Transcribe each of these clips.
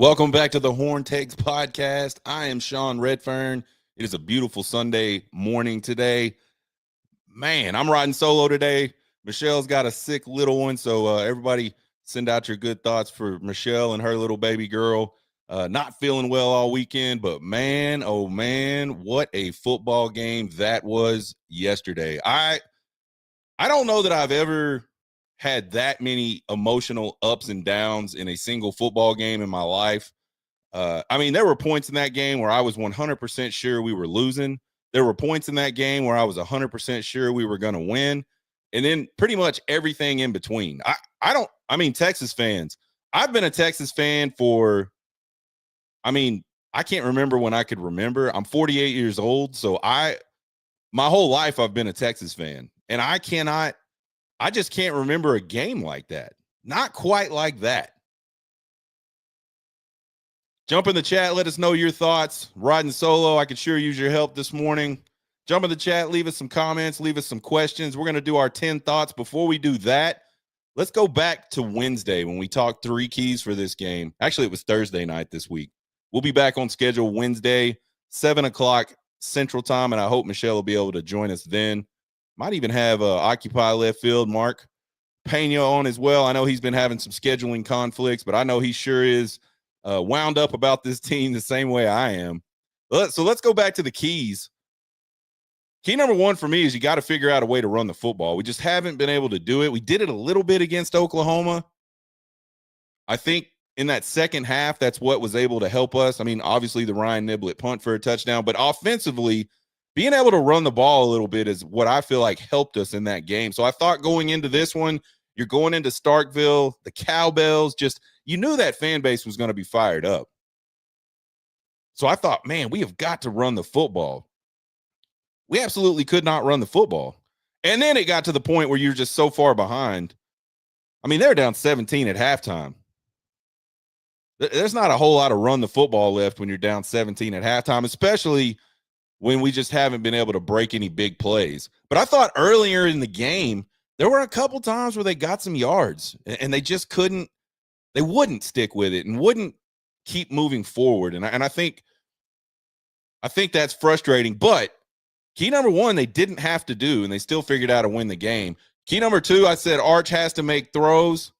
Welcome back to the Horn Takes podcast. I am Sean Redfern. It is a beautiful Sunday morning today. Man, I'm riding solo today. Michelle's got a sick little one, so everybody send out your good thoughts for Michelle and her little baby girl. Not feeling well all weekend, but man, oh man, what a football game that was yesterday. I don't know that I've ever had that many emotional ups and downs in a single football game in my life. There were points in that game where I was 100% sure we were losing. There were points in that game where I was 100% sure we were going to win. And then pretty much everything in between. Texas fans, I've been a Texas fan for, I can't remember when I could remember. I'm 48 years old. So my whole life I've been a Texas fan. And I just can't remember a game like that. Not quite like that. Jump in the chat. Let us know your thoughts. Riding solo, I could sure use your help this morning. Jump in the chat. Leave us some comments. Leave us some questions. We're going to do our 10 thoughts. Before we do that, let's go back to Wednesday when we talked 3 keys for this game. Actually, it was Thursday night this week. We'll be back on schedule Wednesday, 7 o'clock Central Time, and I hope Michelle will be able to join us then. Might even have Occupy Left Field, Mark Pena, on as well. I know he's been having some scheduling conflicts, but I know he sure is wound up about this team the same way I am. So let's go back to the keys. Key number 1 for me is you got to figure out a way to run the football. We just haven't been able to do it. We did it a little bit against Oklahoma. I think in that second half, that's what was able to help us. Obviously the Ryan Niblett punt for a touchdown, but offensively, being able to run the ball a little bit is what I feel like helped us in that game. So I thought going into this one, you're going into Starkville, the Cowbells, you knew that fan base was going to be fired up. So I thought, man, we have got to run the football. We absolutely could not run the football. And then it got to the point where you're just so far behind. They're down 17 at halftime. There's not a whole lot of run the football left when you're down 17 at halftime, especially when we just haven't been able to break any big plays. But I thought earlier in the game, there were a couple times where they got some yards and they just couldn't. They wouldn't stick with it and wouldn't keep moving forward. And I think that's frustrating. But key number 1, they didn't have to do, and they still figured out how to win the game. Key number 2, I said Arch has to make throws.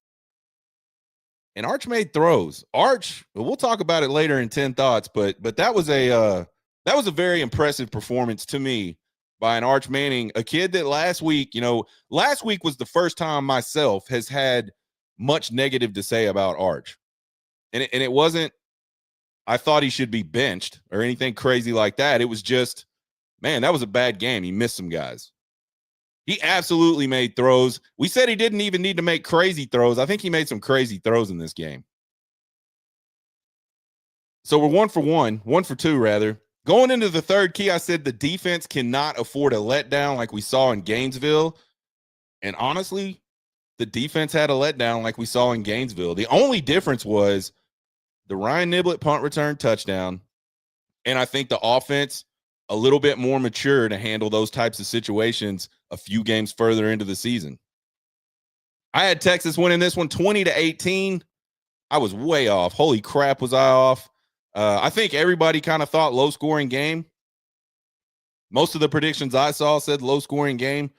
And Arch made throws. Arch, we'll talk about it later in 10 thoughts, but that was a very impressive performance to me by an Arch Manning, a kid that last week was the first time myself has had much negative to say about Arch. And it wasn't, I thought he should be benched or anything crazy like that. It was just, man, that was a bad game. He missed some guys. He absolutely made throws. We said he didn't even need to make crazy throws. I think he made some crazy throws in this game. So we're 1 for 2 rather. Going into the third key, I said the defense cannot afford a letdown like we saw in Gainesville. And honestly, the defense had a letdown like we saw in Gainesville. The only difference was the Ryan Niblett punt return touchdown. And I think the offense a little bit more mature to handle those types of situations a few games further into the season. I had Texas winning this one 20-18. I was way off. Holy crap, was I off? I think everybody kind of thought low-scoring game. Most of the predictions I saw said low-scoring game.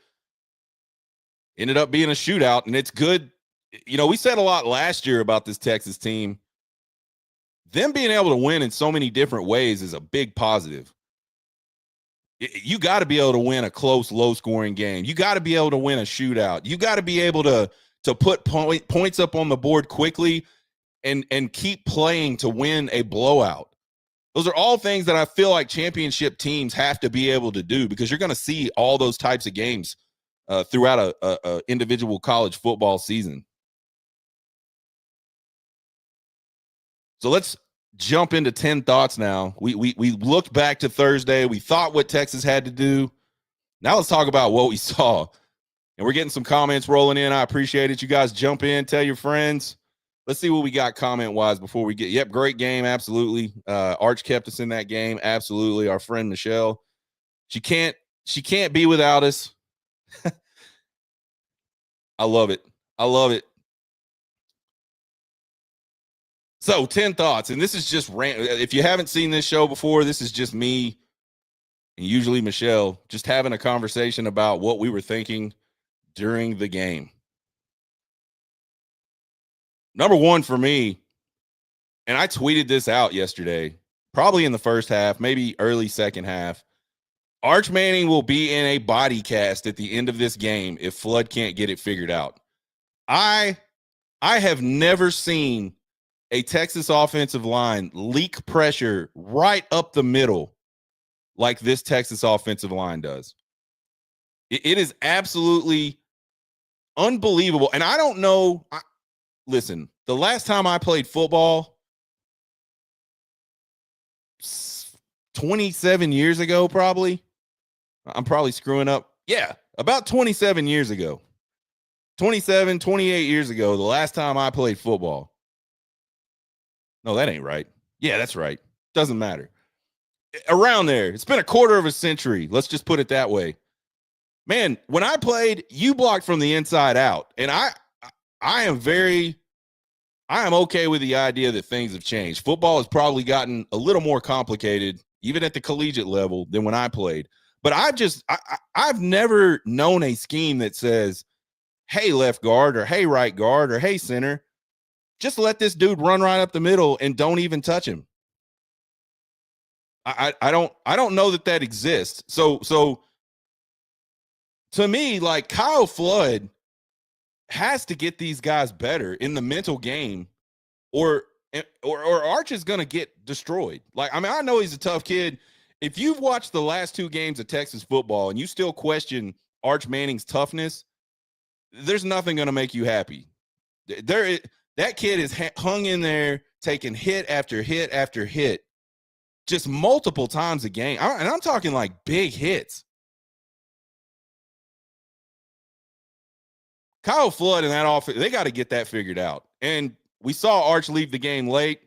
Ended up being a shootout, and it's good. We said a lot last year about this Texas team. Them being able to win in so many different ways is a big positive. You got to be able to win a close, low-scoring game. You got to be able to win a shootout. You got to be able to put points up on the board quickly and keep playing to win a blowout. Those are all things that I feel like championship teams have to be able to do because you're going to see all those types of games throughout a individual college football season. So let's jump into 10 thoughts now. We looked back to Thursday. We thought what Texas had to do. Now let's talk about what we saw. And we're getting some comments rolling in. I appreciate it. You guys jump in, tell your friends. Let's see what we got comment-wise before we get. Yep, great game, absolutely. Arch kept us in that game, absolutely. Our friend Michelle, she can't be without us. I love it. So 10 thoughts, and this is just if you haven't seen this show before, this is just me and usually Michelle just having a conversation about what we were thinking during the game. Number one for me, and I tweeted this out yesterday, probably in the first half, maybe early second half. Arch Manning will be in a body cast at the end of this game if Flood can't get it figured out. I have never seen a Texas offensive line leak pressure right up the middle like this Texas offensive line does. It is absolutely unbelievable. And I don't know. Listen, the last time I played football, 27 years ago, probably. I'm probably screwing up. Yeah, about 27 years ago. 27, 28 years ago, the last time I played football. No, that ain't right. Yeah, that's right. Doesn't matter. Around there. It's been a quarter of a century. Let's just put it that way. Man, when I played, you blocked from the inside out. And I am okay with the idea that things have changed. Football has probably gotten a little more complicated, even at the collegiate level, than when I played. But I've never known a scheme that says, hey, left guard, or hey, right guard, or hey, center, just let this dude run right up the middle and don't even touch him. I don't know that exists. So to me, like, Kyle Flood has to get these guys better in the mental game, or Arch is going to get destroyed. Like, I mean, I know he's a tough kid. If you've watched the last two games of Texas football and you still question Arch Manning's toughness, there's nothing going to make you happy. That kid is hung in there, taking hit after hit after hit, just multiple times a game. And I'm talking like big hits. Kyle Flood and that offense, they got to get that figured out. And we saw Arch leave the game late.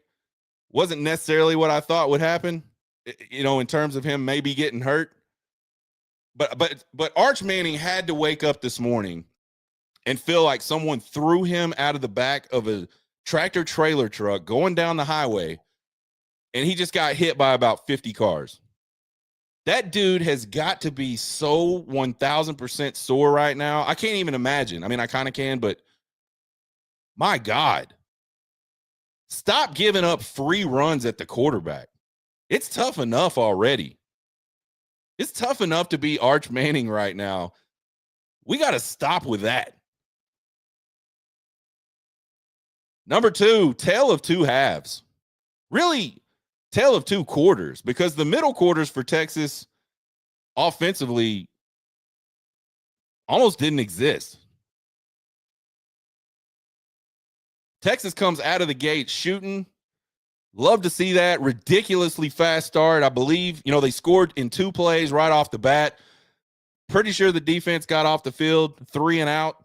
Wasn't necessarily what I thought would happen, you know, in terms of him maybe getting hurt. But Arch Manning had to wake up this morning and feel like someone threw him out of the back of a tractor trailer truck going down the highway, and he just got hit by about 50 cars. That dude has got to be so 1,000% sore right now. I can't even imagine. I mean, I kind of can, but my God. Stop giving up free runs at the quarterback. It's tough enough already. It's tough enough to be Arch Manning right now. We got to stop with that. Number two, tale of two halves. Really, tale of two quarters, because the middle quarters for Texas offensively almost didn't exist. Texas comes out of the gate shooting. Love to see that. Ridiculously fast start. I believe, you know, they scored in 2 plays right off the bat. Pretty sure the defense got off the field 3 and out.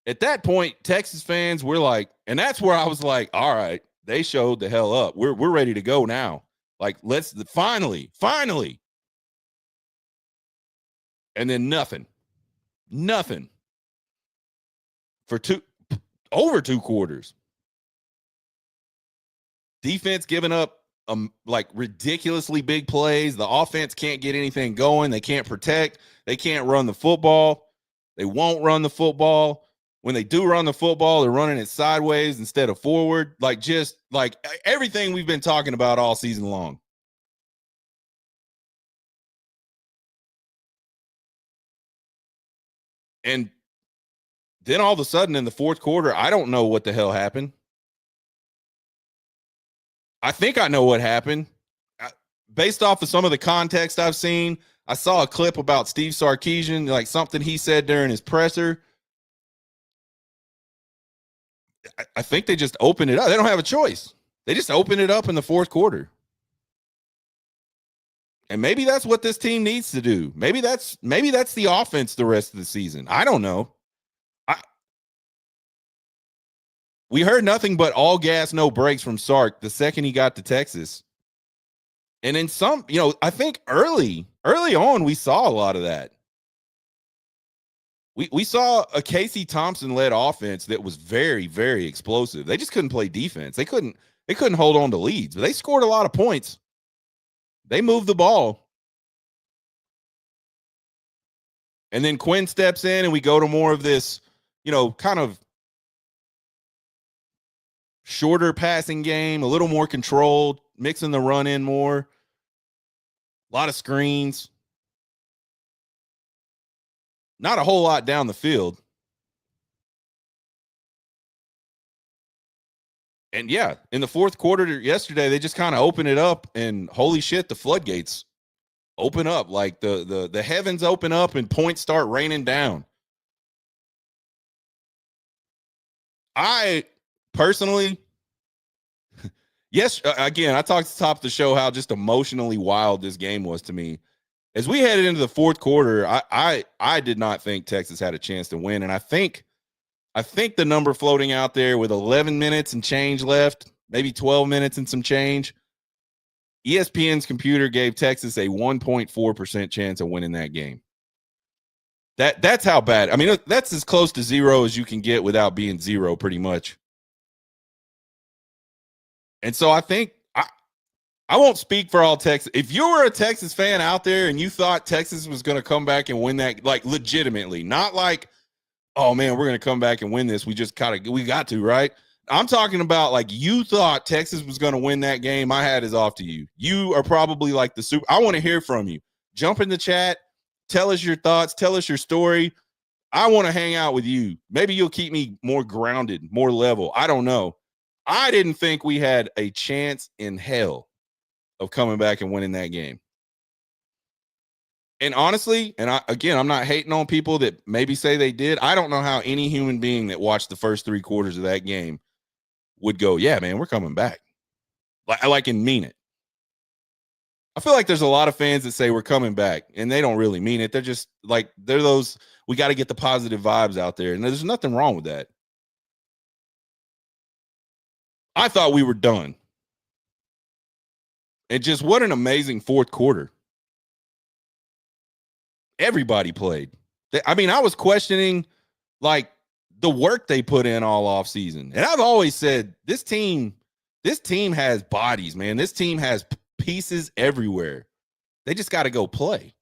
At that point, Texas fans were like, and that's where I was like, all right, they showed the hell up. We're ready to go now. Like, let's finally. And then nothing for over 2 quarters. Defense giving up like ridiculously big plays. The offense can't get anything going. They can't protect. They can't run the football. They won't run the football. When they do run the football, they're running it sideways instead of forward. Like, just like everything we've been talking about all season long. And then all of a sudden in the fourth quarter, I don't know what the hell happened. I think I know what happened. Based off of some of the context I've seen, I saw a clip about Steve Sarkisian, like something he said during his presser. I think they just opened it up. They don't have a choice. They just opened it up in the fourth quarter. And maybe that's what this team needs to do. Maybe that's the offense the rest of the season. I don't know. We heard nothing but all gas, no brakes from Sark the second he got to Texas. And in some, you know, I think early on, we saw a lot of that. We saw a Casey Thompson led offense that was very, very explosive. They just couldn't play defense. They couldn't hold on to leads, but they scored a lot of points. They moved the ball. And then Quinn steps in and we go to more of this, kind of shorter passing game, a little more controlled, mixing the run in more. A lot of screens. Not a whole lot down the field. And yeah, in the fourth quarter yesterday, they just kind of open it up and holy shit, the floodgates open up. Like the heavens open up and points start raining down. I personally, yes, again, I talked at the top of the show how just emotionally wild this game was to me. As we headed into the fourth quarter, I did not think Texas had a chance to win. And I think the number floating out there with 11 minutes and change left, maybe 12 minutes and some change, ESPN's computer gave Texas a 1.4% chance of winning that game. That's how bad. I mean, that's as close to zero as you can get without being zero, pretty much. And so I think I won't speak for all Texas. If you were a Texas fan out there and you thought Texas was going to come back and win that, like legitimately, not like, oh man, we're going to come back and win this. We got to, right? I'm talking about like you thought Texas was going to win that game. My hat is off to you. You are probably like I want to hear from you. Jump in the chat. Tell us your thoughts. Tell us your story. I want to hang out with you. Maybe you'll keep me more grounded, more level. I don't know. I didn't think we had a chance in hell of coming back and winning that game. And honestly, I'm not hating on people that maybe say they did. I don't know how any human being that watched the first 3 quarters of that game would go, yeah, man, we're coming back. Like and mean it. I feel like there's a lot of fans that say we're coming back and they don't really mean it. They're just like, they're those, we got to get the positive vibes out there. And there's nothing wrong with that. I thought we were done. And just what an amazing fourth quarter. Everybody played. I mean, I was questioning like the work they put in all off season. And I've always said this team has bodies, man. This team has pieces everywhere. They just got to go play.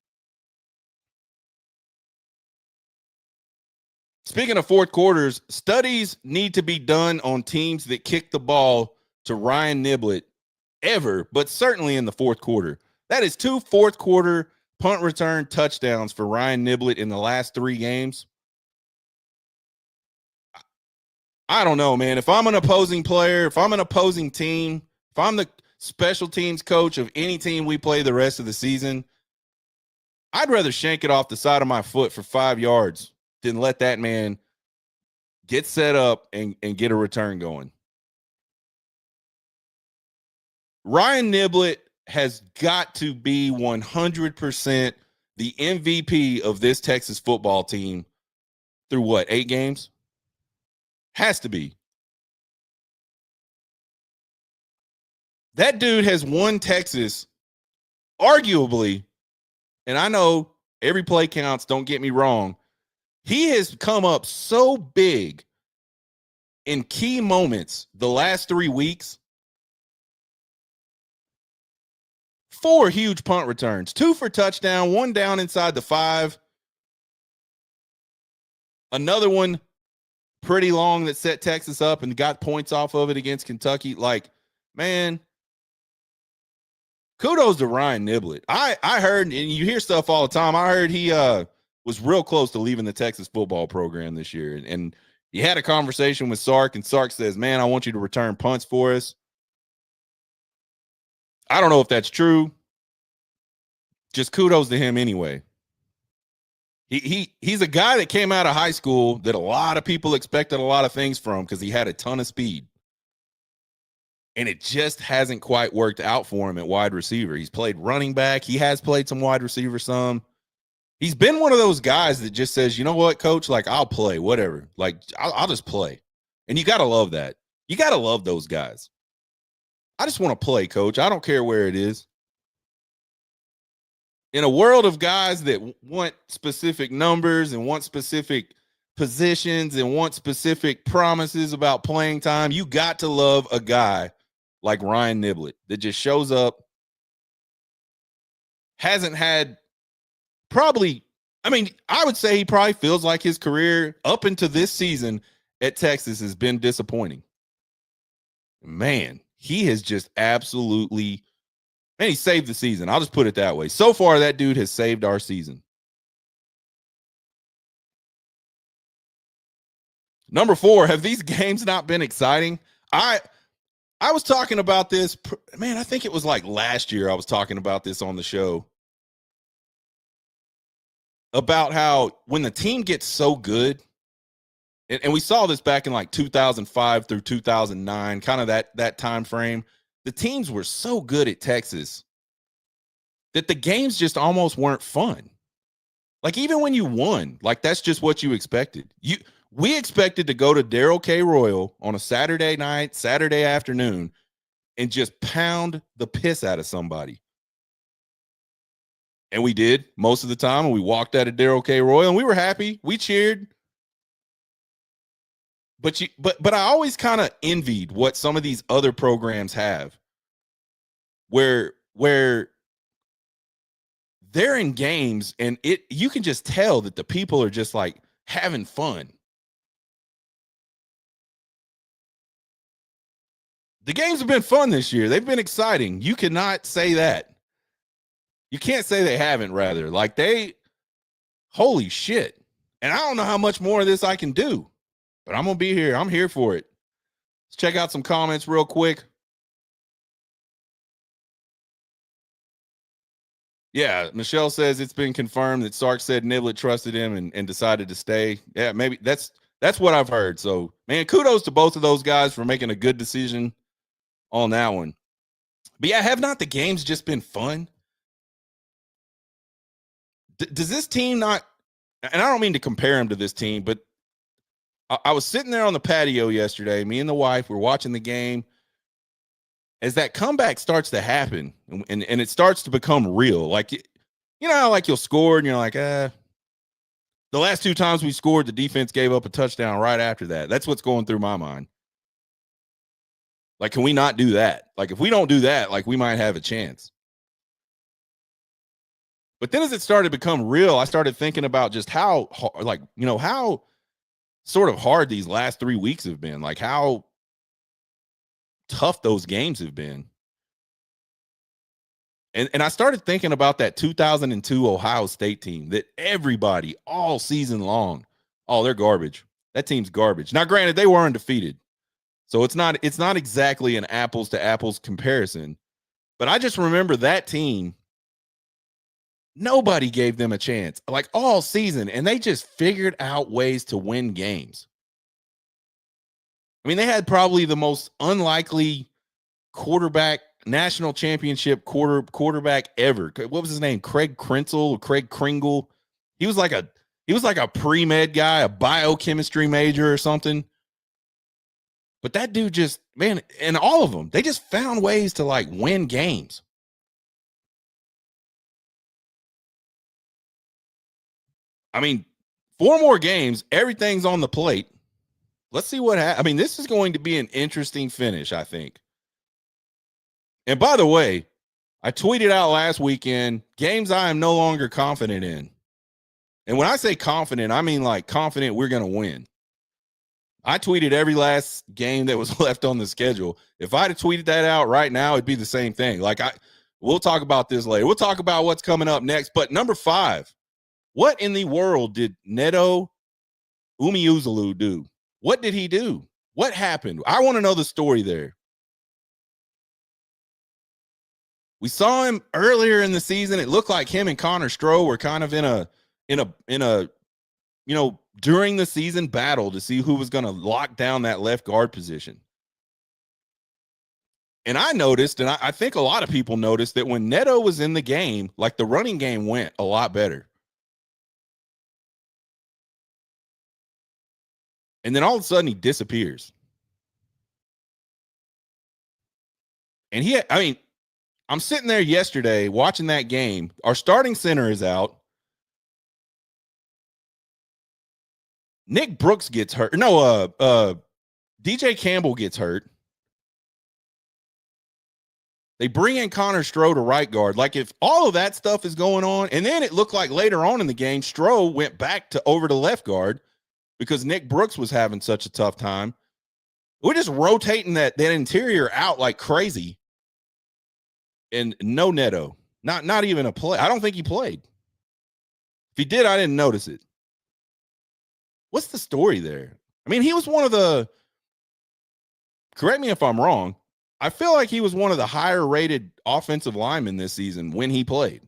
Speaking of fourth quarters, studies need to be done on teams that kick the ball to Ryan Niblett ever, but certainly in the fourth quarter. That is 2 fourth quarter punt return touchdowns for Ryan Niblett in the last 3 games. I don't know, man. If I'm an opposing player, if I'm an opposing team, if I'm the special teams coach of any team we play the rest of the season, I'd rather shank it off the side of my foot for 5 yards than let that man get set up and get a return going. Ryan Niblett has got to be 100% the MVP of this Texas football team through what, 8 games? Has to be. That dude has won Texas arguably, and I know every play counts, don't get me wrong. He has come up so big in key moments the last 3 weeks. 4 huge punt returns, 2 for touchdown, 1 down inside the 5. Another one pretty long that set Texas up and got points off of it against Kentucky. Like, man, kudos to Ryan Niblett. I heard, and you hear stuff all the time, I heard he was real close to leaving the Texas football program this year. And he had a conversation with Sark, and Sark says, man, I want you to return punts for us. I don't know if that's true. Just kudos to him anyway. He's a guy that came out of high school that a lot of people expected a lot of things from because he had a ton of speed. And it just hasn't quite worked out for him at wide receiver. He's played running back. He has played some wide receiver some. He's been one of those guys that just says, you know what, coach, like I'll play, whatever. Like I'll just play. And you got to love that. You got to love those guys. I just want to play, coach. I don't care where it is. in a world of guys that want specific numbers and want specific positions and want specific promises about playing time, you got to love a guy like Ryan Niblett that just shows up, hasn't had probably, I mean, I would say he probably feels like his career up into this season at Texas has been disappointing. Man, he has just absolutely, man, he saved the season. I'll just put it that way. So far, that dude has saved our season. Number 4, have these games not been exciting? I was talking about this, man, I think it was like last year I was talking about this on the show. About how when the team gets so good, and we saw this back in like 2005 through 2009, kind of that time frame, the teams were so good at Texas that the games just almost weren't fun. Like even when you won, like that's just what you expected. We expected to go to Darrell K. Royal on a Saturday night, Saturday afternoon, and just pound the piss out of somebody. And we did most of the time. And we walked out of Darrell K. Royal and we were happy. We cheered. But I always kind of envied what some of these other programs have where they're in games and you can just tell that the people are just like having fun. The games have been fun this year. They've been exciting. You cannot say that. You can't say they haven't, rather. Like holy shit. And I don't know how much more of this I can do, but I'm going to be here. I'm here for it. Let's check out some comments real quick. Yeah, Michelle says it's been confirmed that Sark said Niblett trusted him and decided to stay. Yeah, maybe that's what I've heard. So, man, kudos to both of those guys for making a good decision on that one. But yeah, have not the games just been fun? Does this team not, and I don't mean to compare him to this team, but I was sitting there on the patio yesterday, me and the wife were watching the game. As that comeback starts to happen and it starts to become real, like, you know, like you'll score and you're like, the last 2 times we scored, the defense gave up a touchdown right after that. That's what's going through my mind. Like, can we not do that? Like, if we don't do that, like, we might have a chance. But then as it started to become real, I started thinking about just how, like, you know, how sort of hard these last 3 weeks have been, like how tough those games have been. And I started thinking about that 2002 Ohio State team that everybody all season long, oh, they're garbage. That team's garbage. Now, granted, they were undefeated, so it's not exactly an apples to apples comparison. But I just remember that team, nobody gave them a chance like all season, and they just figured out ways to win games. I mean, they had probably the most unlikely quarterback, national championship quarterback ever. What was his name? Craig Kringle. He was like a pre-med guy, a biochemistry major or something. But that dude just, man, and all of them, they just found ways to like win games. I mean, 4 more games, everything's on the plate. Let's see what happens. I mean, this is going to be an interesting finish, I think. And by the way, I tweeted out last weekend, games I am no longer confident in. And when I say confident, I mean like confident we're going to win. I tweeted every last game that was left on the schedule. If I'd have tweeted that out right now, it'd be the same thing. Like we'll talk about this later. We'll talk about what's coming up next. But number 5, what in the world did Neto Umeozulu do? What did he do? What happened? I want to know the story there. We saw him earlier in the season. It looked like him and Connor Stroh were kind of in a, you know, during the season battle to see who was going to lock down that left guard position. And I noticed, and I think a lot of people noticed, that when Neto was in the game, like the running game went a lot better. And then all of a sudden he disappears. And I mean, I'm sitting there yesterday watching that game. Our starting center is out. Nick Brooks gets hurt. No, DJ Campbell gets hurt. They bring in Connor Stroh to right guard. Like, if all of that stuff is going on, and then it looked like later on in the game, Stroh went back to over to left guard because Nick Brooks was having such a tough time. We're just rotating that interior out like crazy. And no Neto. Not even a play. I don't think he played. If he did, I didn't notice it. What's the story there? I mean, he was one of the, correct me if I'm wrong, I feel like he was one of the higher rated offensive linemen this season when he played.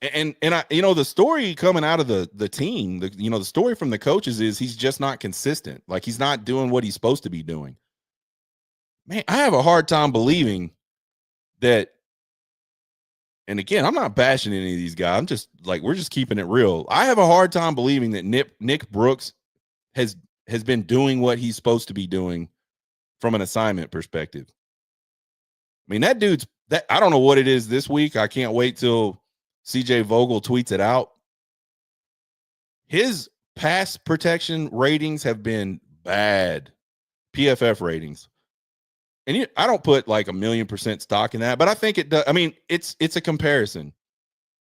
And I, the story coming out of the team, the story from the coaches is he's just not consistent. Like, he's not doing what he's supposed to be doing. Man, I have a hard time believing that. And again, I'm not bashing any of these guys. I'm just like, we're just keeping it real. I have a hard time believing that Nick Brooks has been doing what he's supposed to be doing from an assignment perspective. I mean, that dude's that, I don't know what it is this week. I can't wait till CJ Vogel tweets it out. His pass protection ratings have been bad. PFF ratings. And I don't put like 1,000,000% stock in that, but I think it does. I mean, it's a comparison.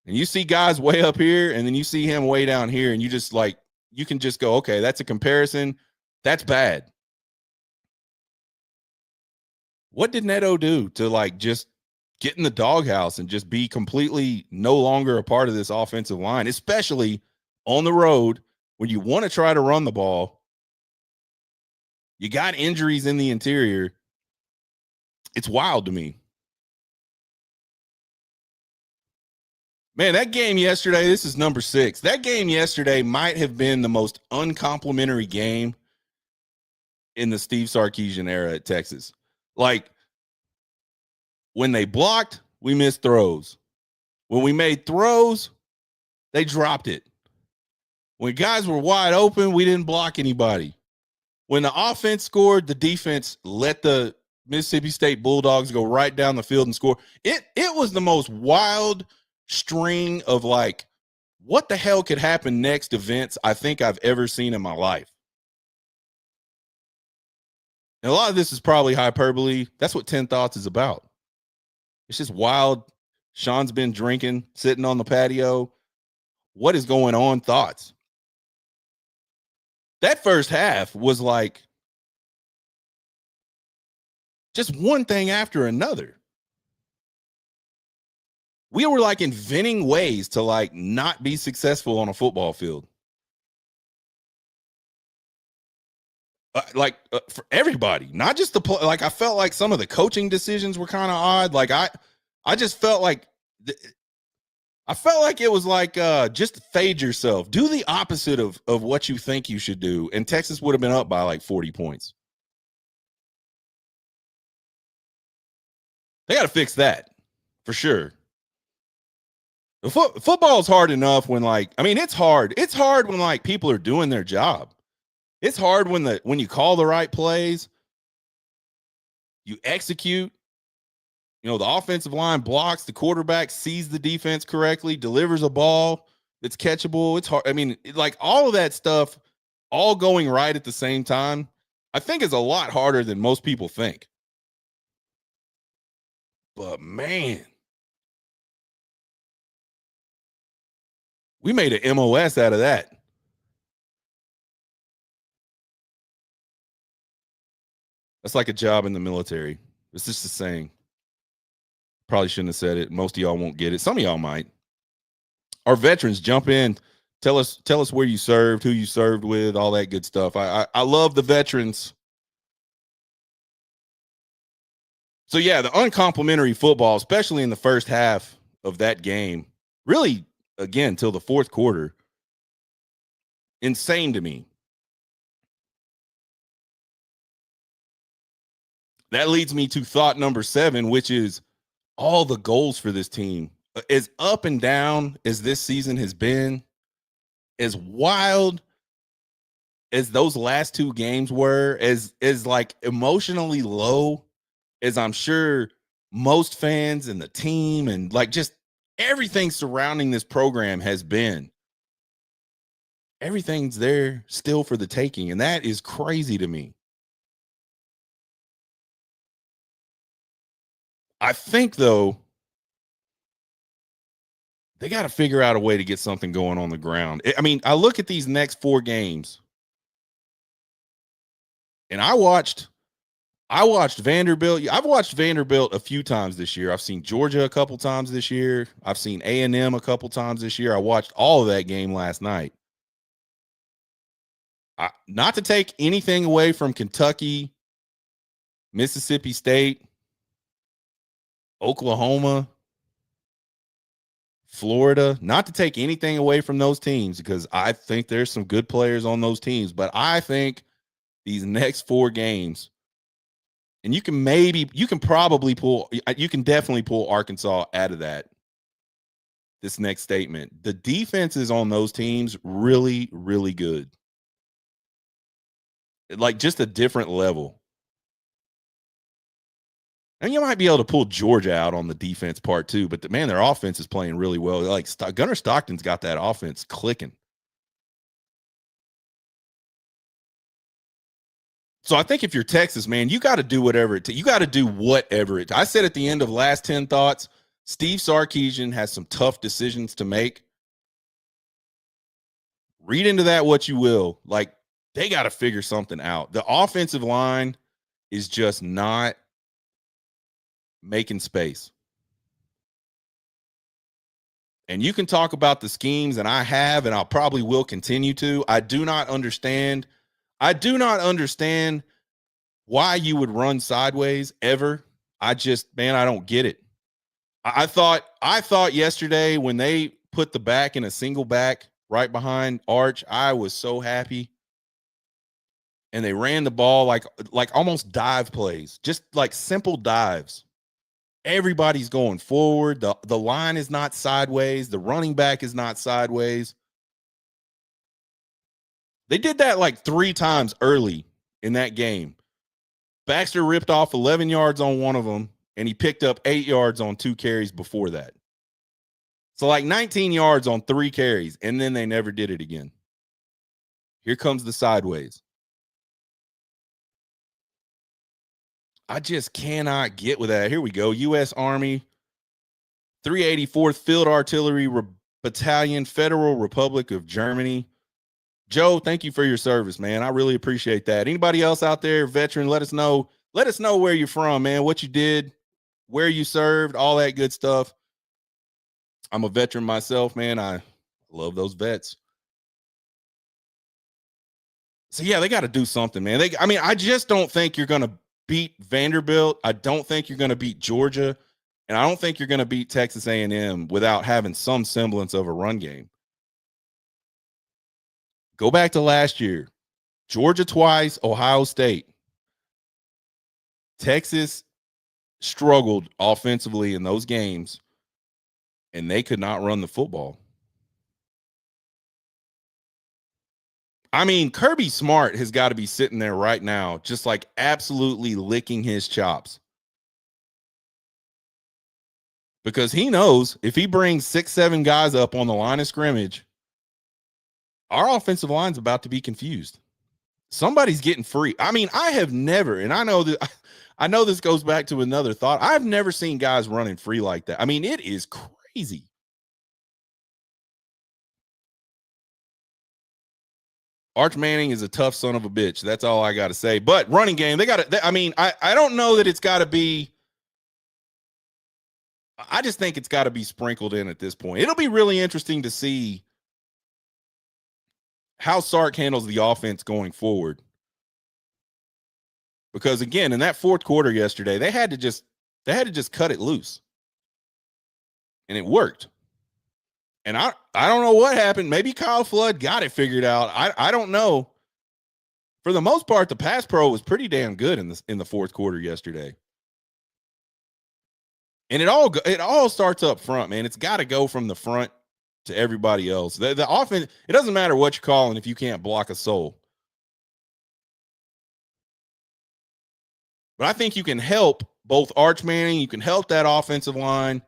And you see guys way up here, and then you see him way down here, and you just like, you can just go, okay, that's a comparison. That's bad. What did Neto do to like just get in the doghouse and just be completely no longer a part of this offensive line, especially on the road when you want to try to run the ball? You got injuries in the interior. It's wild to me. Man, that game yesterday, this is number 6. That game yesterday might have been the most uncomplimentary game in the Steve Sarkisian era at Texas. Like, when they blocked, we missed throws. When we made throws, they dropped it. When guys were wide open, we didn't block anybody. When the offense scored, the defense let the Mississippi State Bulldogs go right down the field and score. It was the most wild string of like, what the hell could happen next events I think I've ever seen in my life. And a lot of this is probably hyperbole. That's what 10 Thoughts is about. It's just wild. Sean's been drinking, sitting on the patio. What is going on? Thoughts. That first half was like just one thing after another. We were like inventing ways to like not be successful on a football field. For everybody, not just the play. Like, I felt like some of the coaching decisions were kind of odd. Like, I just felt like it was like, just fade yourself. Do the opposite of what you think you should do. And Texas would have been up by like 40 points. They got to fix that for sure. Football is hard enough when like, I mean, it's hard. It's hard when like people are doing their job. It's hard when you call the right plays, you execute. The offensive line blocks, the quarterback sees the defense correctly, delivers a ball that's catchable. It's hard. I mean, like all of that stuff, all going right at the same time, I think is a lot harder than most people think. But man, we made an MOS out of that. That's like a job in the military. It's just a saying. Probably shouldn't have said it. Most of y'all won't get it. Some of y'all might. Our veterans, jump in. Tell us where you served, who you served with, all that good stuff. I love the veterans. So yeah, the uncomplimentary football, especially in the first half of that game, really, again, till the fourth quarter, insane to me. That leads me to thought number 7, which is all the goals for this team. As up and down as this season has been, as wild as those last 2 games were, as like emotionally low as I'm sure most fans and the team and like just everything surrounding this program has been. Everything's there still for the taking, and that is crazy to me. I think though they got to figure out a way to get something going on the ground. I mean, I look at these next 4 games and I watched Vanderbilt. I've watched Vanderbilt a few times this year. I've seen Georgia a couple times this year. I've seen A&M a couple times this year. I watched all of that game last night. Not to take anything away from Kentucky, Mississippi State, Oklahoma, Florida, not to take anything away from those teams because I think there's some good players on those teams, but I think these next 4 games, and you can definitely pull Arkansas out of that. This next statement, the defenses on those teams really, really good. Like just a different level. And you might be able to pull Georgia out on the defense part too, but man, their offense is playing really well. Like Gunnar Stockton's got that offense clicking. So I think if you're Texas, man, you got to do whatever it. You got to do whatever it. I said at the end of last 10 thoughts, Steve Sarkisian has some tough decisions to make. Read into that what you will. Like they got to figure something out. The offensive line is just not making space. And you can talk about the schemes, and I have, and I'll probably will continue to. I do not understand why you would run sideways ever. I don't get it. I thought yesterday when they put the back in a single back right behind Arch, I was so happy. And they ran the ball like almost dive plays, just like simple dives. Everybody's going forward. The line is not sideways. The running back is not sideways. They did that like 3 times early in that game. Baxter ripped off 11 yards on one of them, and he picked up 8 yards on 2 carries before that. So like 19 yards on 3 carries, and then they never did it again. Here comes the sideways. I just cannot get with that. Here we go. U.S. Army, 384th Field Artillery Battalion, Federal Republic of Germany. Joe, thank you for your service, man. I really appreciate that. Anybody else out there, veteran, let us know. Let us know where you're from, man, what you did, where you served, all that good stuff. I'm a veteran myself, man. I love those vets. So, yeah, they got to do something, man. I just don't think you're going to beat Vanderbilt. I don't think you're going to beat Georgia. And I don't think you're going to beat Texas A&M without having some semblance of a run game. Go back to last year. Georgia twice, Ohio State. Texas struggled offensively in those games, and they could not run the football. I mean, Kirby Smart has got to be sitting there right now, just like absolutely licking his chops. Because he knows if he brings 6-7 guys up on the line of scrimmage, our offensive line's about to be confused. Somebody's getting free. I mean, I have never, and I know this goes back to another thought. I've never seen guys running free like that. I mean, it is crazy. Arch Manning is a tough son of a bitch. That's all I got to say. But running game, they got to, I don't know that it's got to be, I just think it's got to be sprinkled in at this point. It'll be really interesting to see how Sark handles the offense going forward. Because again, in that fourth quarter yesterday, they had to just cut it loose. And it worked. And I don't know what happened. Maybe Kyle Flood got it figured out. I don't know. For the most part, the pass pro was pretty damn good in the fourth quarter yesterday. And it all starts up front, man. It's got to go from the front to everybody else. The offense, it doesn't matter what you're calling if you can't block a soul. But I think you can help both Arch Manning. You can help that offensive line.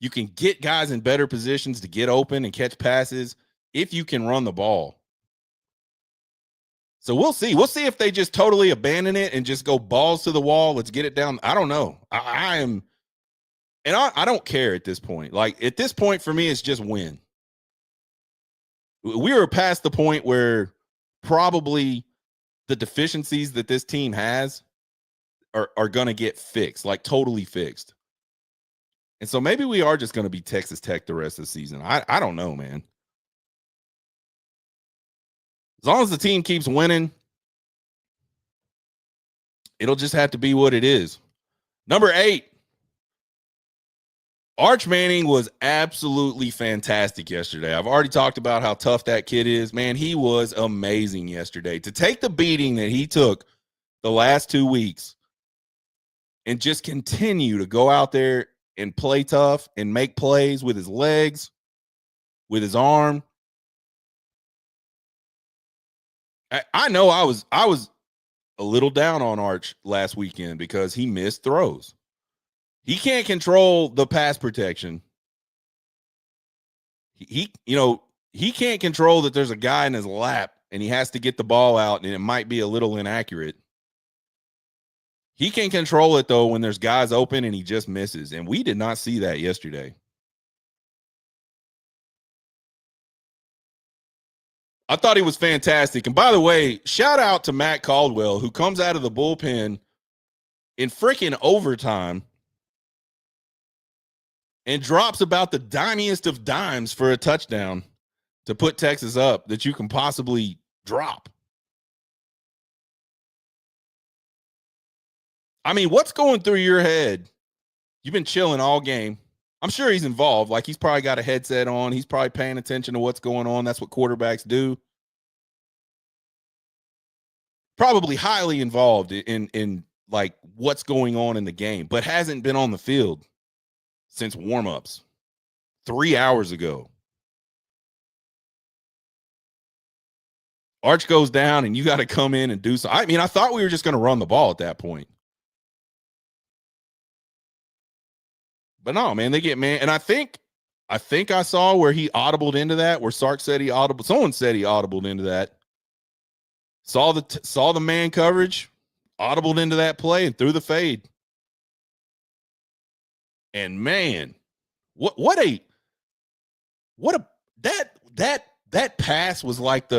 You can get guys in better positions to get open and catch passes if you can run the ball. So we'll see. We'll see if they just totally abandon it and just go balls to the wall. Let's get it down. I don't know. I don't care at this point. Like, at this point, for me, it's just win. We were past the point where probably the deficiencies that this team has are going to get fixed, like totally fixed. And so maybe we are just going to be Texas Tech the rest of the season. I don't know, man. As long as the team keeps winning, it'll just have to be what it is. Number 8. Arch Manning was absolutely fantastic yesterday. I've already talked about how tough that kid is. Man, he was amazing yesterday. To take the beating that he took the last 2 weeks and just continue to go out there and play tough and make plays with his legs, with his arm. I know I was a little down on Arch last weekend because he missed throws. He can't control the pass protection. He can't control that there's a guy in his lap and he has to get the ball out and it might be a little inaccurate. He can control it, though, when there's guys open and he just misses. And we did not see that yesterday. I thought he was fantastic. And by the way, shout out to Matt Caldwell, who comes out of the bullpen in freaking overtime and drops about the dimiest of dimes for a touchdown to put Texas up that you can possibly drop. I mean, what's going through your head? You've been chilling all game. I'm sure he's involved. Like, he's probably got a headset on. He's probably paying attention to what's going on. That's what quarterbacks do. Probably highly involved in like what's going on in the game, but hasn't been on the field since warm-ups 3 hours ago. Arch goes down and you got to come in and do something. I mean, I thought we were just going to run the ball at that point. But no, man, they get man. And I think I saw where he audibled into that, where Sark said he audibled. Someone said he audibled into that. Saw the man coverage, audibled into that play and threw the fade. And man, that pass was like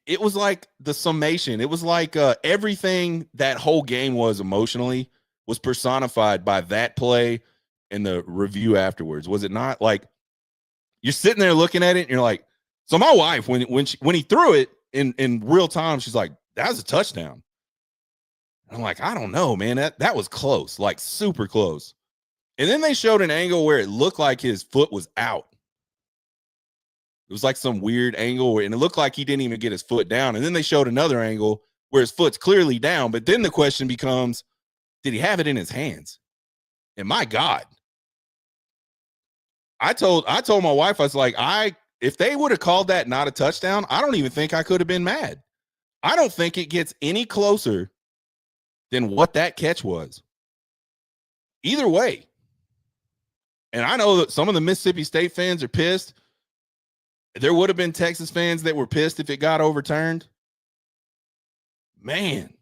it was like the summation. It was like everything that whole game was emotionally was personified by that play and the review afterwards. Was it not? Like, you're sitting there looking at it and you're like, so my wife, when he threw it in real time, she's like, that was a touchdown. And I'm like, I don't know, man. That was close, like super close. And then they showed an angle where it looked like his foot was out. It was like some weird angle, and it looked like he didn't even get his foot down. And then they showed another angle where his foot's clearly down. But then the question becomes, did he have it in his hands? And my God, I told my wife, I was like, if they would have called that not a touchdown, I don't even think I could have been mad. I don't think it gets any closer than what that catch was. Either way. And I know that some of the Mississippi State fans are pissed. There would have been Texas fans that were pissed if it got overturned. Man.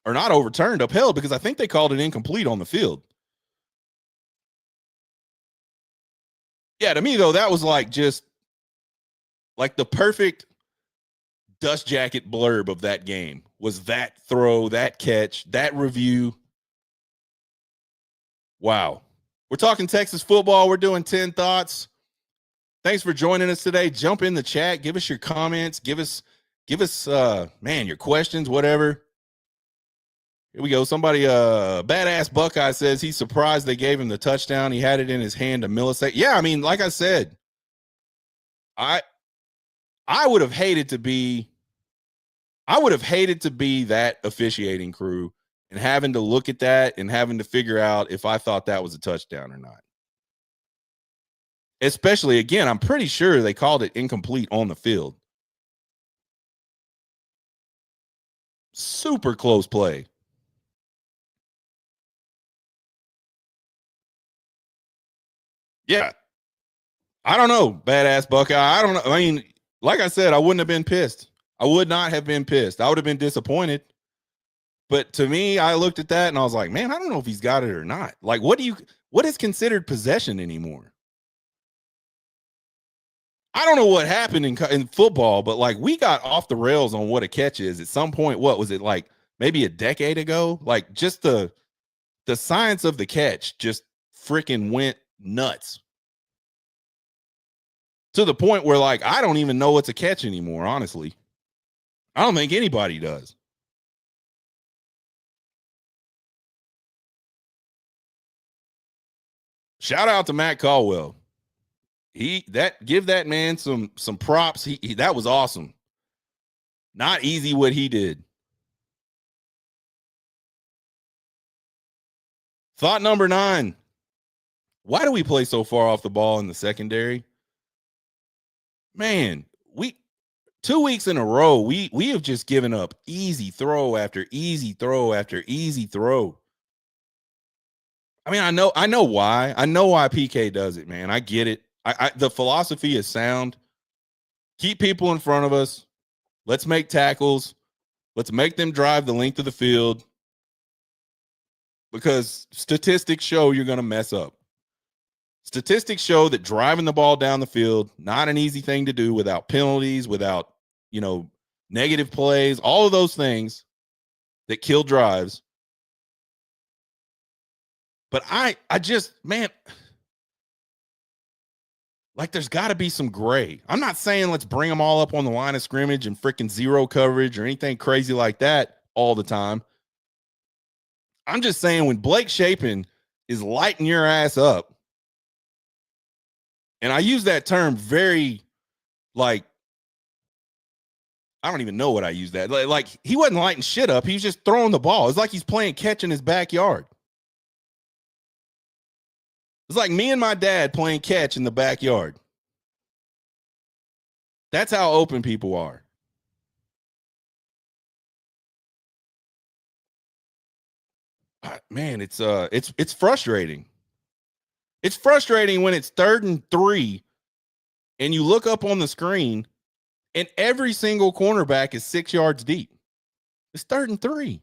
Or not overturned, upheld, because I think they called it incomplete on the field. Yeah, to me, though, that was like just like the perfect dust jacket blurb of that game was that throw, that catch, that review. Wow. We're talking Texas football. We're doing 10 thoughts. Thanks for joining us today. Jump in the chat. Give us your comments. Give us, your questions, whatever. Here we go. Somebody, Badass Buckeye says he's surprised they gave him the touchdown. He had it in his hand a millisecond. Yeah, I mean, like I said, I would have hated to be that officiating crew and having to look at that and having to figure out if I thought that was a touchdown or not. Especially, again, I'm pretty sure they called it incomplete on the field. Super close play. Yeah. I don't know, badass Buckeye. I don't know. I mean, like I said, I wouldn't have been pissed. I would not have been pissed. I would have been disappointed. But to me, I looked at that and I was like, man, I don't know if he's got it or not. Like, what is considered possession anymore? I don't know what happened in football, but like we got off the rails on what a catch is at some point. What was it like? Maybe a decade ago? Like just the science of the catch just freaking went nuts to the point where like I don't even know what's a catch anymore. Honestly, I don't think anybody does. Shout out to Matt Caldwell. Give that man some props. That was awesome. Not easy what he did. Thought number 9. Why do we play so far off the ball in the secondary? Man, we 2 weeks in a row, we have just given up easy throw after easy throw after easy throw. I mean, I know why. I know why PK does it, man. I get it. The philosophy is sound. Keep people in front of us. Let's make tackles. Let's make them drive the length of the field because statistics show you're going to mess up. Statistics show that driving the ball down the field, not an easy thing to do without penalties, without, negative plays, all of those things that kill drives. But I just, man, like there's got to be some gray. I'm not saying let's bring them all up on the line of scrimmage and freaking zero coverage or anything crazy like that all the time. I'm just saying when Blake Shapen is lighting your ass up, and I use that term very like, I don't even know what I use that. Like he wasn't lighting shit up. He was just throwing the ball. It's like he's playing catch in his backyard. It's like me and my dad playing catch in the backyard. That's how open people are. Man, it's frustrating. It's frustrating when it's 3rd and 3 and you look up on the screen and every single cornerback is 6 yards deep. It's 3rd and 3.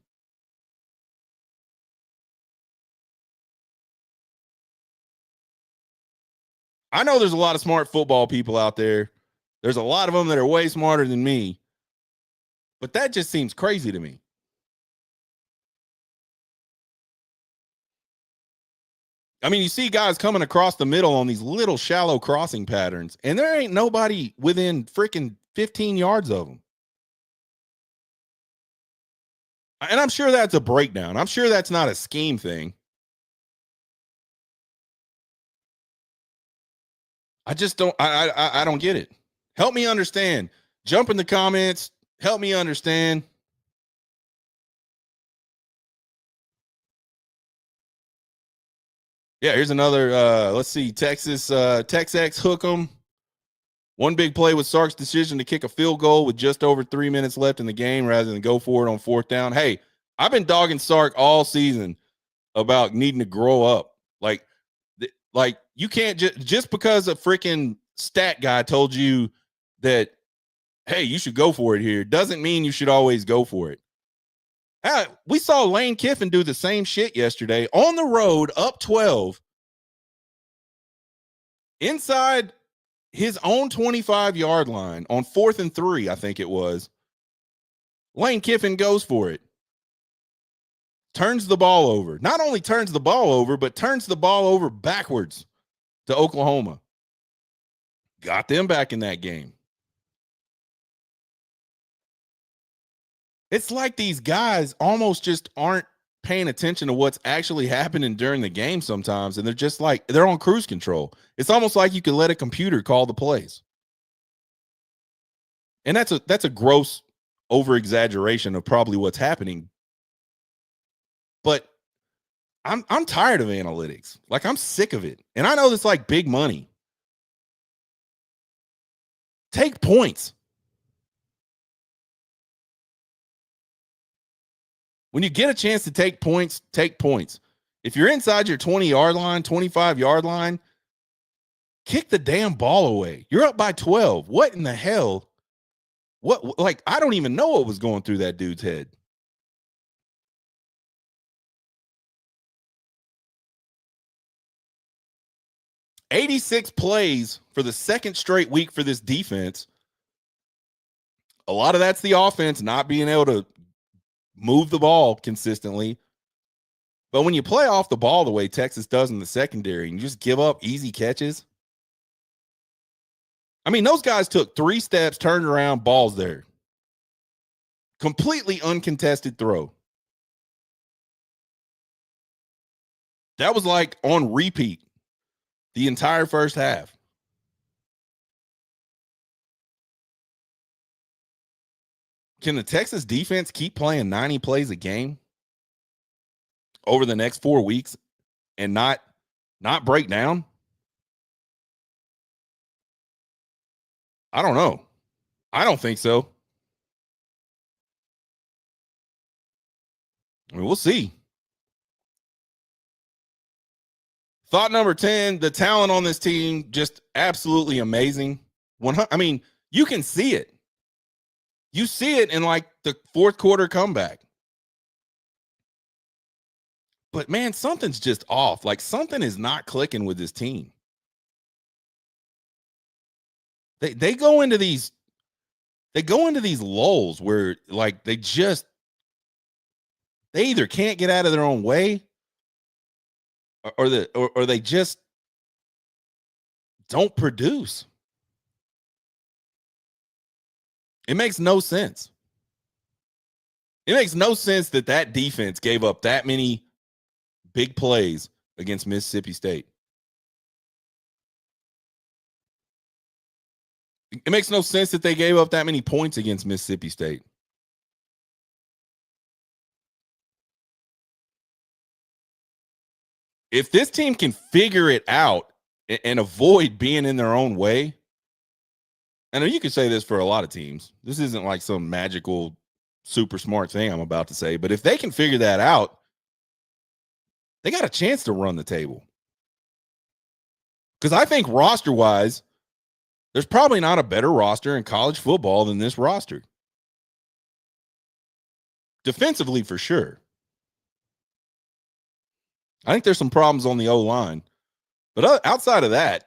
I know there's a lot of smart football people out there. There's a lot of them that are way smarter than me. But that just seems crazy to me. I mean, you see guys coming across the middle on these little shallow crossing patterns, and there ain't nobody within freaking 15 yards of them. And I'm sure that's a breakdown. I'm sure that's not a scheme thing. I just don't. I don't get it. Help me understand. Jump in the comments. Help me understand. Yeah, here's another. Let's see. Texas hook 'em. One big play was Sark's decision to kick a field goal with just over 3 minutes left in the game rather than go for it on 4th down. Hey, I've been dogging Sark all season about needing to grow up. Like you can't just because a freaking stat guy told you that, hey, you should go for it here, doesn't mean you should always go for it. We saw Lane Kiffin do the same shit yesterday on the road, up 12, inside his own 25-yard line on 4th and 3, I think it was. Lane Kiffin goes for it. Turns the ball over. Not only turns the ball over, but turns the ball over backwards to Oklahoma. Got them back in that game. It's like these guys almost just aren't paying attention to what's actually happening during the game sometimes, and they're just like they're on cruise control. It's almost like you can let a computer call the plays. And that's a gross over exaggeration of probably what's happening. But I'm tired of analytics. Like I'm sick of it. And I know it's like big money. Take points. When you get a chance to take points, take points. If you're inside your 20-yard line, 25-yard line, kick the damn ball away. You're up by 12. What in the hell? What, like, I don't even know what was going through that dude's head. $86 plays for the second straight week for this defense. A lot of that's the offense not being able to move the ball consistently. But when you play off the ball the way Texas does in the secondary and you just give up easy catches, I mean, those guys took 3 steps, turned around, balls there. Completely uncontested throw. That was like on repeat the entire first half. Can the Texas defense keep playing 90 plays a game over the next 4 weeks and not break down? I don't know. I don't think so. I mean, we'll see. Thought number 10, the talent on this team, just absolutely amazing. I mean, you can see it. You see it in like the fourth quarter comeback. But man, something's just off. Like something is not clicking with this team. They go into these lulls where like they either can't get out of their own way or they just don't produce. It makes no sense. It makes no sense that defense gave up that many big plays against Mississippi State. It makes no sense that they gave up that many points against Mississippi State. If this team can figure it out and avoid being in their own way, I know you could say this for a lot of teams. This isn't like some magical, super smart thing I'm about to say, but if they can figure that out, they got a chance to run the table. Because I think roster-wise, there's probably not a better roster in college football than this roster. Defensively, for sure. I think there's some problems on the O-line. But outside of that,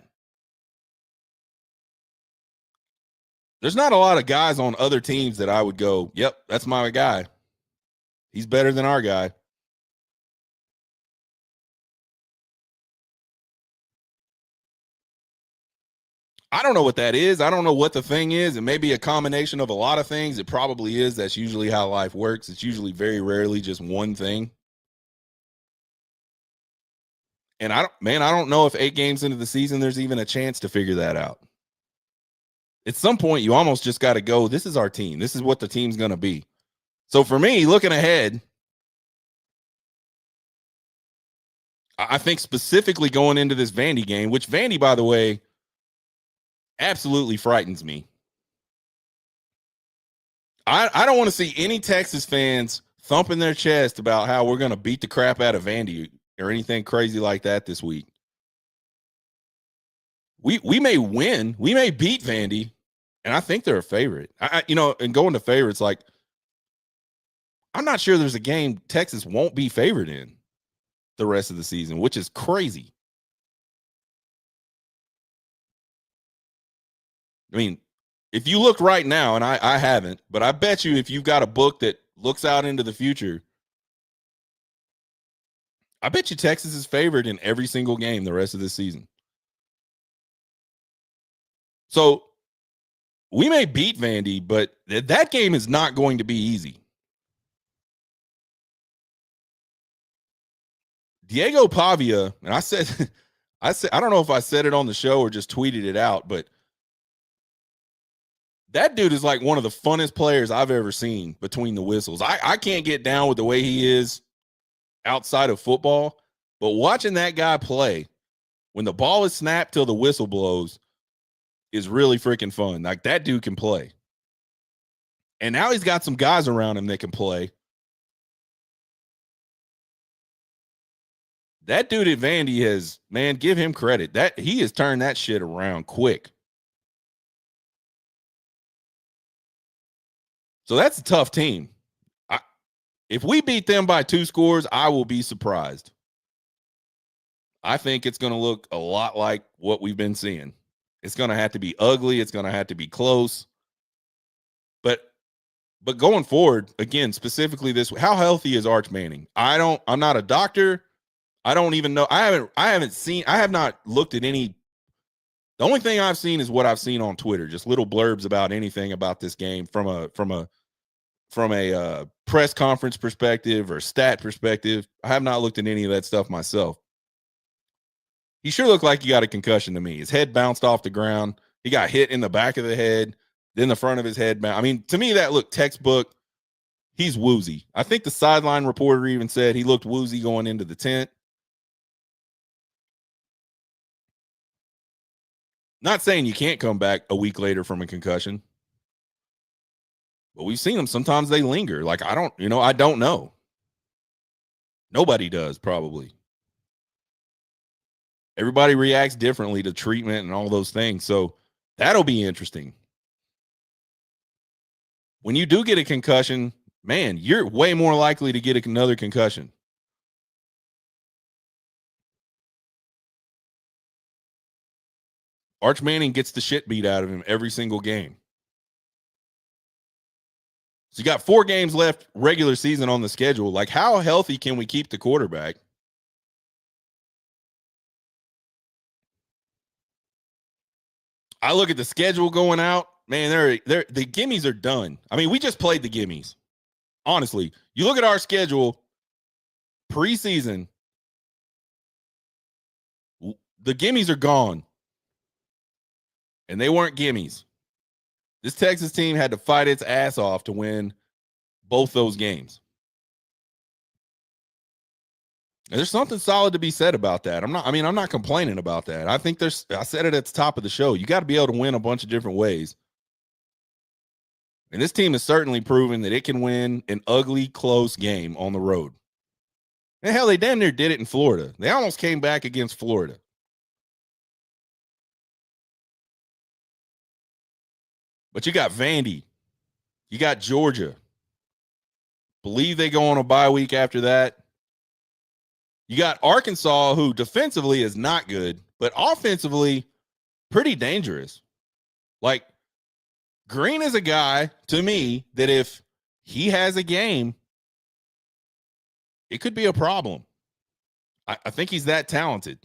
there's not a lot of guys on other teams that I would go, yep, that's my guy. He's better than our guy. I don't know what that is. I don't know what the thing is. It may be a combination of a lot of things. It probably is. That's usually how life works. It's usually very rarely just one thing. And I don't know if 8 games into the season, there's even a chance to figure that out. At some point, you almost just got to go, this is our team. This is what the team's going to be. So for me, looking ahead, I think specifically going into this Vandy game, which Vandy, by the way, absolutely frightens me. I don't want to see any Texas fans thumping their chest about how we're going to beat the crap out of Vandy or anything crazy like that this week. We may win. We may beat Vandy, and I think they're a favorite. And going to favorites, like, I'm not sure there's a game Texas won't be favored in the rest of the season, which is crazy. I mean, if you look right now, and I haven't, but I bet you if you've got a book that looks out into the future, I bet you Texas is favored in every single game the rest of this season. So we may beat Vandy, but that game is not going to be easy. Diego Pavia, and I said, I don't know if I said it on the show or just tweeted it out, but that dude is like one of the funnest players I've ever seen between the whistles. I can't get down with the way he is outside of football, but watching that guy play when the ball is snapped till the whistle blows is really freaking fun. Like, that dude can play. And now he's got some guys around him that can play. That dude at Vandy has, man, give him credit. That he has turned that shit around quick. So that's a tough team. If we beat them by 2 scores, I will be surprised. I think it's going to look a lot like what we've been seeing. It's going to have to be ugly. It's going to have to be close. But going forward, again, specifically this, how healthy is Arch Manning? I'm not a doctor. I don't even know. I have not looked at any. The only thing I've seen is what I've seen on Twitter, just little blurbs about anything about this game from a press conference perspective or stat perspective. I have not looked at any of that stuff myself. He sure looked like he got a concussion to me. His head bounced off the ground. He got hit in the back of the head, then the front of his head. I mean, to me, that looked textbook. He's woozy. I think the sideline reporter even said he looked woozy going into the tent. Not saying you can't come back a week later from a concussion, but we've seen them. Sometimes they linger. Like, I don't know. Nobody does, probably. Everybody reacts differently to treatment and all those things. So that'll be interesting. When you do get a concussion, man, you're way more likely to get another concussion. Arch Manning gets the shit beat out of him every single game. So you got 4 games left regular season on the schedule. Like, how healthy can we keep the quarterback? I look at the schedule going out. Man, the gimmies are done. I mean, we just played the gimmies. Honestly, you look at our schedule preseason, the gimmies are gone. And they weren't gimmies. This Texas team had to fight its ass off to win both those games. And there's something solid to be said about that. I'm not complaining about that. I think I said it at the top of the show. You got to be able to win a bunch of different ways. And this team has certainly proven that it can win an ugly, close game on the road. And hell, they damn near did it in Florida. They almost came back against Florida. But you got Vandy. You got Georgia. Believe they go on a bye week after that. You got Arkansas, who defensively is not good, but offensively pretty dangerous. Like, Green is a guy, to me, that if he has a game, it could be a problem. I think he's that talented.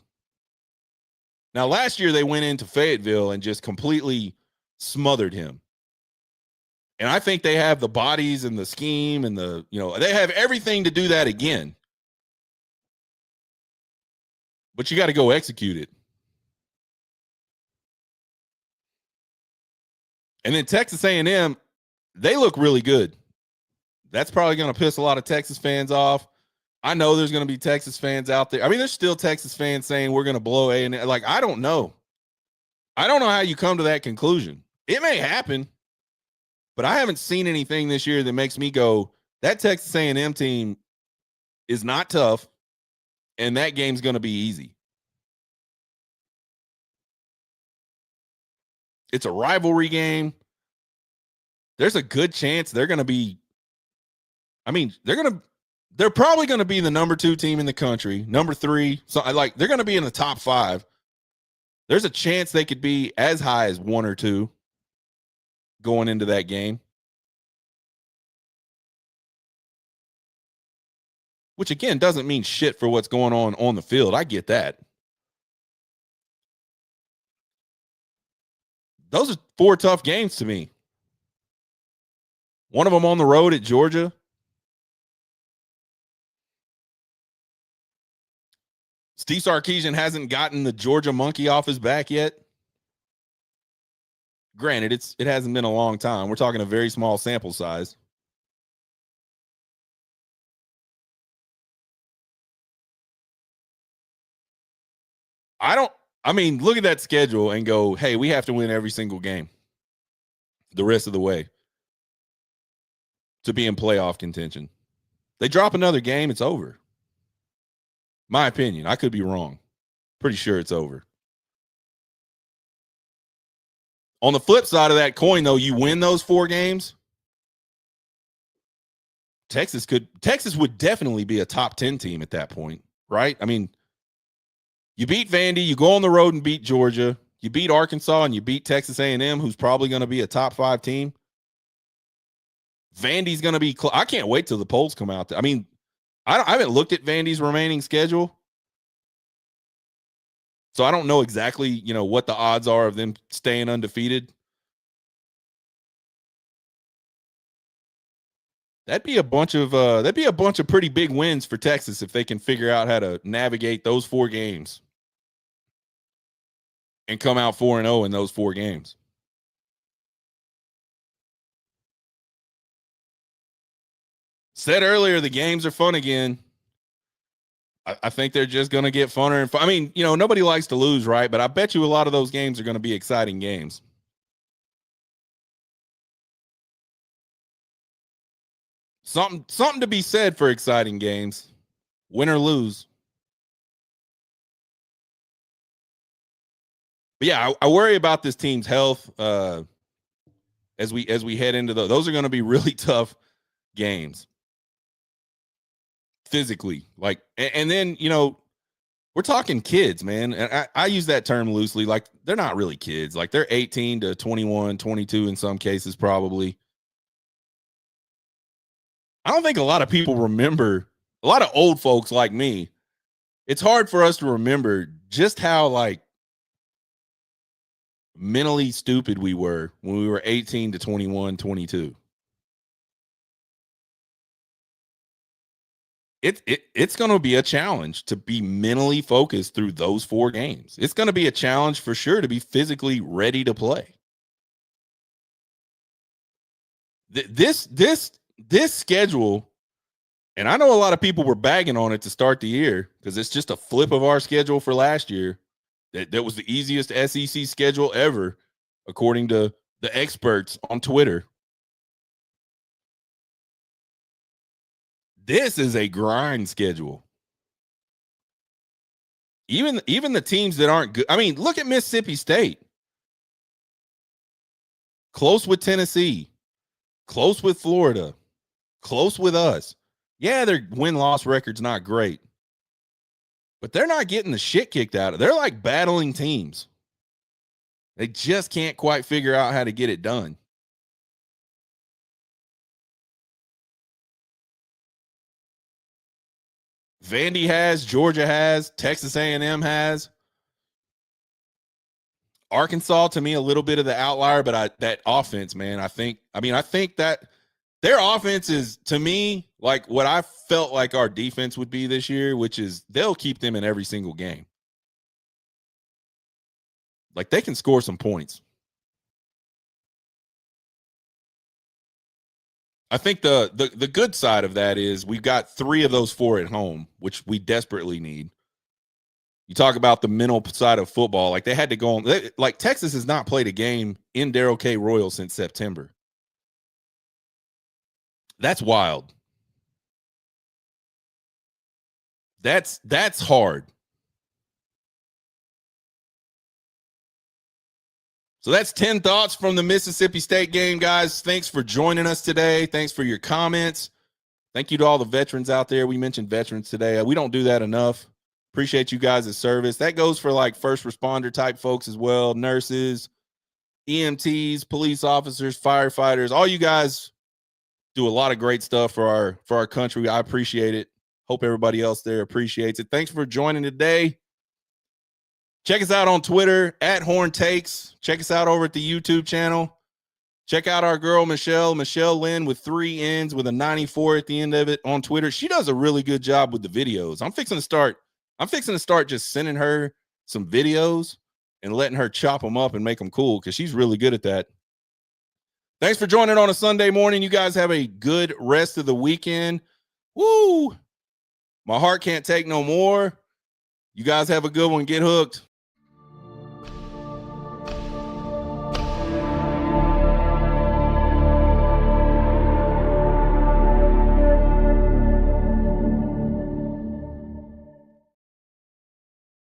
Now, last year they went into Fayetteville and just completely smothered him. And I think they have the bodies and the scheme and they have everything to do that again. But you got to go execute it. And then Texas A&M, they look really good. That's probably going to piss a lot of Texas fans off. I know there's going to be Texas fans out there. I mean, there's still Texas fans saying we're going to blow A&M. Like, I don't know. I don't know how you come to that conclusion. It may happen, but I haven't seen anything this year that makes me go, that Texas A&M team is not tough, and that game's going to be easy. It's a rivalry game. There's a good chance they're going to be, they're probably going to be the number 2 team in the country, number 3. So they're going to be in the top 5. There's a chance they could be as high as 1 or 2 going into that game. Which, again, doesn't mean shit for what's going on the field. I get that. Those are 4 tough games to me. One of them on the road at Georgia. Steve Sarkisian hasn't gotten the Georgia monkey off his back yet. Granted, it hasn't been a long time. We're talking a very small sample size. Look at that schedule and go, hey, we have to win every single game the rest of the way to be in playoff contention. They drop another game, it's over. My opinion. I could be wrong. Pretty sure it's over. On the flip side of that coin, though, you win those 4 games, Texas would definitely be a top 10 team at that point, right? I mean, you beat Vandy, you go on the road and beat Georgia, you beat Arkansas, and you beat Texas A&M, who's probably going to be a top 5 team. Vandy's going to be I can't wait till the polls come out. I mean, I haven't looked at Vandy's remaining schedule, so I don't know exactly, what the odds are of them staying undefeated. That'd be a bunch of pretty big wins for Texas if they can figure out how to navigate those 4 games and come out 4-0 in those 4 games. Said earlier, the games are fun again. I think they're just going to get funner and fun. I mean, nobody likes to lose, right? But I bet you a lot of those games are going to be exciting games. Something to be said for exciting games, win or lose. But yeah, I worry about this team's health as we head into those. Those are going to be really tough games physically. Like, and then we're talking kids, man. And I use that term loosely. Like, they're not really kids. Like, they're 18 to 21, 22 in some cases, probably. I don't think a lot of people remember, a lot of old folks like me, it's hard for us to remember just how, like, mentally stupid we were when we were 18 to 21, 22. It's going to be a challenge to be mentally focused through those 4 games. It's going to be a challenge for sure to be physically ready to play. This schedule, and I know a lot of people were bagging on it to start the year because it's just a flip of our schedule for last year. That was the easiest SEC schedule ever, according to the experts on Twitter. This is a grind schedule. Even the teams that aren't good. I mean, look at Mississippi State. Close with Tennessee. Close with Florida. Close with us. Yeah, their win-loss record's not great. But they're not getting the shit kicked out of. They're like battling teams. They just can't quite figure out how to get it done. Vandy has, Georgia has, Texas A&M has. Arkansas, to me, a little bit of the outlier, but that offense, man, I think that their offense is, to me, like what I felt like our defense would be this year, which is they'll keep them in every single game. Like, they can score some points. I think the good side of that is we've got 3 of those 4 at home, which we desperately need. You talk about the mental side of football. Like, they had to go on. Like, Texas has not played a game in Darrell K. Royal since September. That's wild. That's hard. So that's 10 thoughts from the Mississippi State game, guys. Thanks for joining us today. Thanks for your comments. Thank you to all the veterans out there. We mentioned veterans today. We don't do that enough. Appreciate you guys' service. That goes for like first responder type folks as well, nurses, EMTs, police officers, firefighters. All you guys do a lot of great stuff for our country. I appreciate it. Hope everybody else there appreciates it. Thanks for joining today. Check us out on Twitter at Horn Takes. Check us out over at the YouTube channel. Check out our girl, Michelle Lynn, with 3 N's with a 94 at the end of it on Twitter. She does a really good job with the videos. I'm fixing to start just sending her some videos and letting her chop them up and make them cool because she's really good at that. Thanks for joining on a Sunday morning. You guys have a good rest of the weekend. Woo! My heart can't take no more. You guys have a good one. Get hooked.